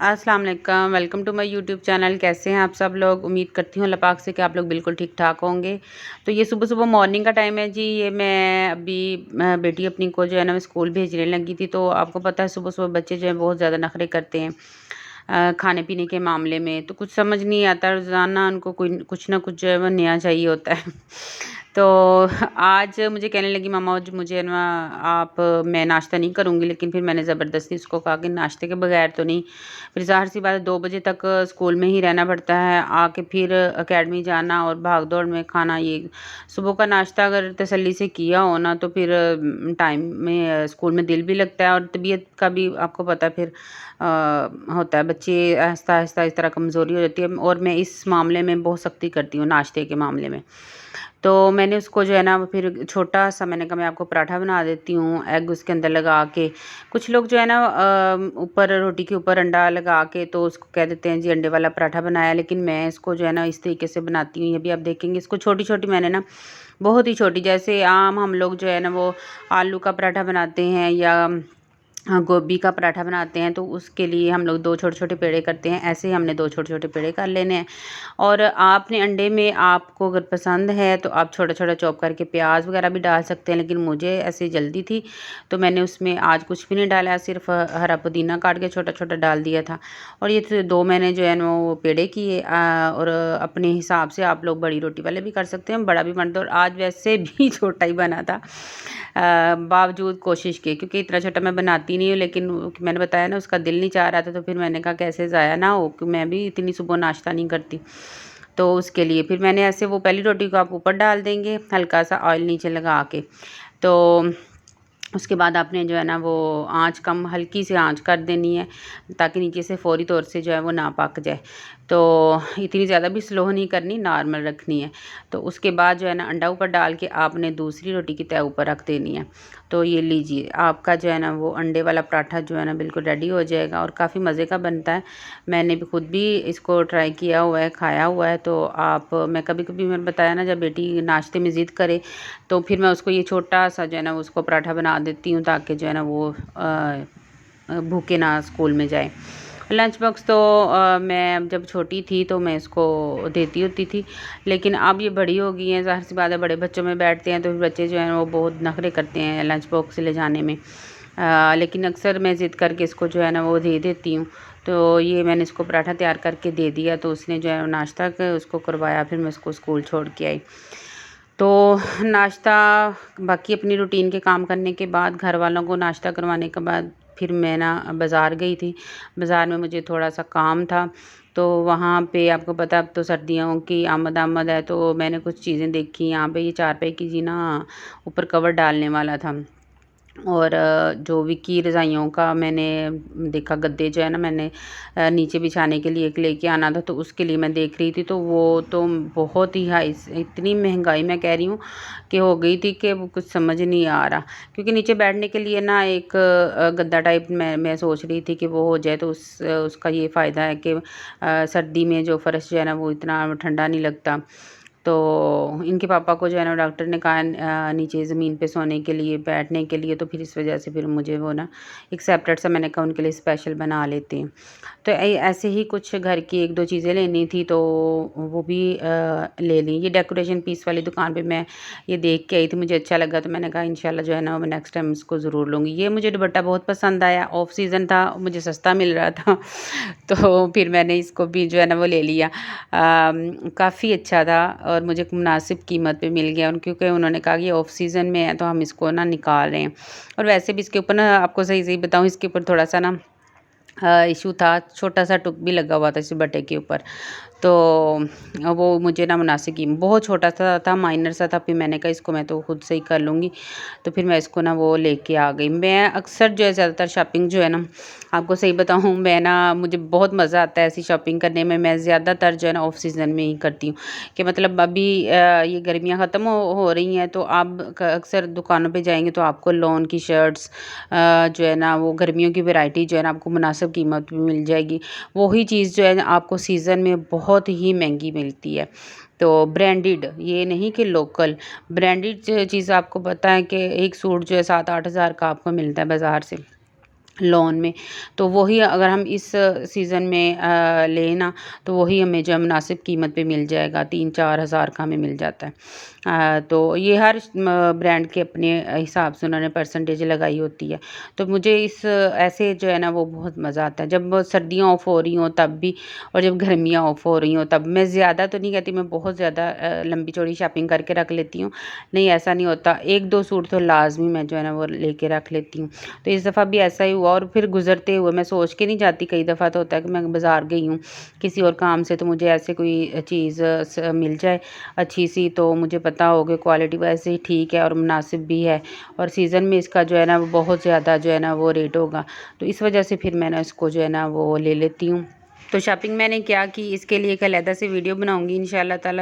अस्सलाम वालेकुम, welcome to my YouTube channel. कैसे हैं आप सब लोग? उम्मीद करती हूँ अल्लाह पाक से कि आप लोग बिल्कुल ठीक ठाक होंगे। तो ये सुबह सुबह मॉर्निंग का टाइम है जी। ये मैं अभी बेटी अपनी को जो है ना मैं स्कूल भेजने लगी थी। तो आपको पता है सुबह सुबह बच्चे जो है बहुत ज़्यादा नखरे करते हैं खाने पीने के मामले में। तो कुछ समझ नहीं आता, रोज़ाना उनको कोई कुछ ना कुछ जो है वो नया चाहिए होता है। तो आज मुझे कहने लगी मामा आज मुझे ना आप मैं नाश्ता नहीं करूँगी, लेकिन फिर मैंने ज़बरदस्ती उसको कहा कि नाश्ते के बगैर तो नहीं। फिर ज़ाहिर सी बात है 2 बजे तक स्कूल में ही रहना पड़ता है, आके फिर अकेडमी जाना और भाग दौड़ में खाना। ये सुबह का नाश्ता अगर तसल्ली से किया हो ना तो फिर टाइम में स्कूल में दिल भी लगता है और तबीयत का भी आपको पता है फिर होता है। बच्चे आहिस्ता आहिस्ता इस तरह कमज़ोरी हो जाती है और मैं इस मामले में बहुत सख्ती करती हूँ नाश्ते के मामले में। तो मैंने उसको जो है ना फिर छोटा-सा मैंने कहा मैं आपको पराठा बना देती हूँ, एग उसके अंदर लगा के। कुछ लोग जो है ना ऊपर रोटी के ऊपर अंडा लगा के तो उसको कह देते हैं जी अंडे वाला पराठा बनाया, लेकिन मैं इसको जो है ना इस तरीके से बनाती हूँ। ये भी आप देखेंगे इसको छोटी-छोटी मैंने ना बहुत ही छोटी, जैसे आम हम लोग जो है ना वो आलू का पराठा बनाते हैं या हाँ, गोभी का पराठा बनाते हैं तो उसके लिए हम लोग 2 छोटे-छोटे पेड़े करते हैं। ऐसे ही हमने 2 छोटे-छोटे पेड़े कर लेने हैं। और आपने अंडे में आपको अगर पसंद है तो आप छोटा-छोटा चॉप करके प्याज वगैरह भी डाल सकते हैं, लेकिन मुझे ऐसे जल्दी थी तो मैंने उसमें आज कुछ भी नहीं डाला, सिर्फ हरा पुदीना काट के छोटा-छोटा डाल दिया था। और ये 2 मैंने जो है ना वो पेड़े किए और अपने हिसाब से आप लोग बड़ी रोटी वाले भी कर सकते हैं, बड़ा भी बन दो। और आज वैसे भी छोटा ही बना था बावजूद कोशिश के, क्योंकि इतना छोटा मैं बनाती नहीं हूँ, लेकिन मैंने बताया ना उसका दिल नहीं चाह रहा था तो फिर मैंने कहा कैसे ज़ाया ना हो कि मैं भी इतनी सुबह नाश्ता नहीं करती। तो उसके लिए फिर मैंने ऐसे वो पहली रोटी को आप ऊपर डाल देंगे हल्का सा ऑयल नीचे लगा के। तो उसके बाद आपने जो है ना वो आँच कम हल्की सी आँच कर देनी है ताकि नीचे से फ़ौरी तौर से जो है वो ना पक जाए। तो इतनी ज़्यादा भी स्लो नहीं करनी, नॉर्मल रखनी है। तो उसके बाद जो है ना अंडा ऊपर डाल के आपने दूसरी रोटी की तय ऊपर रख देनी है। तो ये लीजिए आपका जो है ना वो अंडे वाला पराठा जो है ना बिल्कुल रेडी हो जाएगा और काफ़ी मज़े का बनता है। मैंने भी खुद भी इसको ट्राई किया हुआ है, खाया हुआ है। तो आप मैं कभी-कभी मैंने बताया ना जब बेटी नाश्ते में ज़िद करे तो फिर मैं उसको ये छोटा-सा जो है ना उसको पराठा बना देती हूँ ताकि जो है ना वो भूखे ना स्कूल में जाए। लंच बॉक्स तो मैं जब छोटी थी तो मैं इसको देती होती थी, लेकिन अब ये बड़ी हो गई हैं, ज़ाहिर सी बात है बड़े बच्चों में बैठते हैं तो फिर बच्चे जो हैं वो बहुत नखरे करते हैं लंच बॉक्स ले जाने में। लेकिन अक्सर मैं ज़िद करके इसको जो है ना वो दे देती हूँ। तो ये मैंने इसको पराठा तैयार करके दे दिया तो उसने जो है नाश्ता उसको करवाया, फिर मैं उसको स्कूल छोड़ के आई। तो नाश्ता बाकी अपनी रूटीन के काम करने के बाद घर वालों को नाश्ता करवाने के बाद फिर मैं ना बाज़ार गई थी। बाज़ार में मुझे थोड़ा-सा काम था, तो वहाँ पे आपको पता है अब तो सर्दियों की आमद है तो मैंने कुछ चीज़ें देखी। यहाँ पे ये चारपाई की जी ना ऊपर कवर डालने वाला था। और जो विकी रज़ाइयों का मैंने देखा गद्दे जो है ना मैंने नीचे बिछाने के लिए एक लेके आना था तो उसके लिए मैं देख रही थी। तो वो तो बहुत ही हाई इतनी महंगाई मैं कह रही हूँ कि हो गई थी कि वो कुछ समझ नहीं आ रहा, क्योंकि नीचे बैठने के लिए ना एक गद्दा टाइप मैं सोच रही थी कि वो हो जाए तो उसका ये फ़ायदा है कि सर्दी में जो फ़र्श जो है ना वो इतना ठंडा नहीं लगता। तो इनके पापा को जो है ना डॉक्टर ने कहा नीचे ज़मीन पे सोने के लिए, बैठने के लिए, तो फिर इस वजह से फिर मुझे वो ना एक सेपरेट सा मैंने कहा उनके लिए स्पेशल बना लेते हैं। तो ऐसे ही कुछ घर की 1-2 चीज़ें लेनी थी तो वो भी ले ली। ये डेकोरेशन पीस वाली दुकान पे मैं ये देख के आई थी, मुझे अच्छा लगा तो मैंने कहा इंशाल्लाह जो है ना मैं नेक्स्ट टाइम इसको ज़रूर लूँगी। ये मुझे दुपट्टा बहुत पसंद आया, ऑफ सीज़न था, मुझे सस्ता मिल रहा था तो फिर मैंने इसको भी जो है ना वो ले लिया। काफ़ी अच्छा था और मुझे मुनासिब कीमत पे मिल गया क्योंकि उन्होंने कहा कि ऑफ सीज़न में है तो हम इसको ना निकाल रहे हैं। और वैसे भी इसके ऊपर ना आपको सही-सही बताऊँ इसके ऊपर थोड़ा-सा ना इश्यू था, छोटा-सा टुक भी लगा हुआ था इस दुपट्टे के ऊपर। तो वो मुझे ना मुनासिब कीमत बहुत छोटा-सा था, माइनर सा था, फिर मैंने कहा इसको मैं तो खुद से ही कर लूँगी। तो फिर मैं इसको ना वो लेके आ गई। मैं अक्सर जो है ज़्यादातर शॉपिंग जो है ना आपको सही बताऊँ मैं ना मुझे बहुत मज़ा आता है ऐसी शॉपिंग करने में। मैं ज़्यादातर जो है ना ऑफ सीज़न में ही करती हूँ कि मतलब अभी ये गर्मियाँ ख़त्म हो रही हैं तो आप अक्सर दुकानों पे जाएँगे तो आपको लॉन की शर्ट्स जो है ना वो गर्मियों की वैरायटी जो है ना आपको मुनासिब कीमत में मिल जाएगी। वही चीज़ जो है ना आपको सीज़न में बहुत ही महंगी मिलती है। तो ब्रांडेड ये नहीं कि लोकल, ब्रांडेड चीज़ आपको पता है कि एक सूट जो है 7-8 हज़ार का आपको मिलता है बाज़ार से। लॉन में। तो वही अगर हम इस सीज़न में लें ना, तो वही हमें जो है मुनासिब कीमत पे मिल जाएगा, 3-4 हज़ार का हमें मिल जाता है। तो ये हर ब्रांड के अपने हिसाब से उन्होंने परसेंटेज लगाई होती है। तो मुझे इस ऐसे जो है ना वो बहुत मज़ा आता है, जब सर्दियाँ ऑफ हो रही हों तब भी, और जब गर्मियाँ ऑफ हो रही हों तब। मैं ज़्यादा तो नहीं कहती, मैं बहुत ज़्यादा लंबी चौड़ी शॉपिंग करके रख लेती हूँ, नहीं ऐसा नहीं होता। 1-2 सूट तो लाज़मी मैं जो है ना वो लेके रख लेती हूँ। तो इस दफ़ा भी ऐसा ही हुआ, और फिर गुज़रते हुए मैं सोच के नहीं जाती। कई दफ़ा तो होता है कि मैं बाज़ार गई हूँ किसी और काम से, तो मुझे ऐसे कोई चीज़ मिल जाए अच्छी सी, तो मुझे पता हो कि क्वालिटी वैसे ही ठीक है और मुनासिब भी है, और सीज़न में इसका जो है ना वो बहुत ज़्यादा जो है ना वो रेट होगा, तो इस वजह से फिर मैं ना इसको जो है ना वो ले लेती हूँ। तो शॉपिंग मैंने क्या की, इसके लिए एक अलहदा से वीडियो बनाऊँगी इंशाअल्लाह ताला।